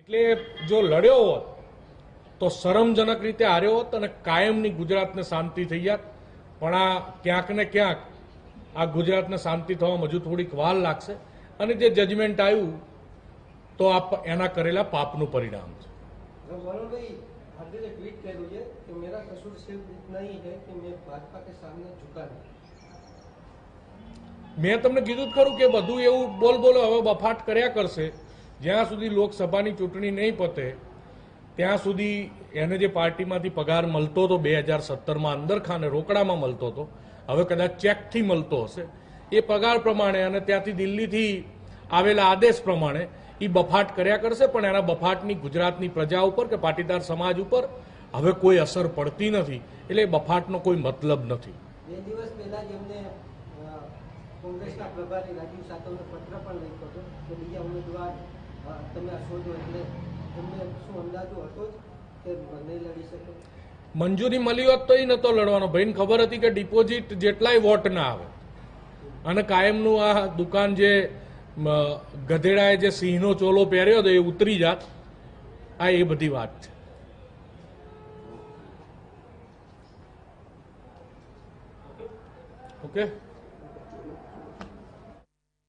એટલે જો લડ્યો હોત તો શરમજનક રીતે હાર્યો હોત અને કાયમની ગુજરાતને શાંતિ થઈ જાત. પણ આ ક્યાંક ને ક્યાંક આ ગુજરાતને શાંતિ થવામાં હજુ થોડીક વાર લાગશે અને જે જજમેન્ટ આવ્યું તો આ એના કરેલા પાપનું પરિણામ છે. ट्वीट कह दीजिए कि मेरा कसूर सिर्फ इतना ही है कि मैं भाजपा के सामने झुका नहीं. મેં તમને કીધું જ ખરું કે બધું એવું બોલો હવે બફાટ કર્યા કરશે. જ્યાં સુધી લોકસભાની ચૂંટણી નહીં પતે ત્યાં સુધી એને જે પાર્ટીમાંથી પગાર મળતો હતો 2017માં અંદરખાને રોકડામાં મળતો હતો, હવે કદાચ ચેકથી મળતો હશે, એ પગાર પ્રમાણે અને ત્યાંથી દિલ્હીથી આવેલા આદેશ પ્રમાણે એ બફાટ કર્યા કરશે. પણ એના બફાટની ગુજરાતની પ્રજા ઉપર કે પાટીદાર સમાજ ઉપર હવે કોઈ અસર પડતી નથી. એટલે બફાટનો કોઈ મતલબ નથી. 2 દિવસ પહેલા જ એમને કોંગ્રેસના પ્રભારી રાજીવ સાતવને પત્ર પણ લખ્યો હતો કે બીજા ઉમેદવાર તમે આ શોધો, એટલે એમને શું અંદાજો હતો જ કે નહીં લડી શકે? મંજૂરી મળી હોત તો એ નતો લડવાનો. ભાઈને ખબર હતી કે ડિપોઝિટ જેટલાય વોટ ના આવે અને કાયમનું આ દુકાન જે ગધેડાએ જે સિંહનો ચોલો પહેર્યો હતો એ ઉતરી જાત. આ એ બધી વાત છે. ઓકે.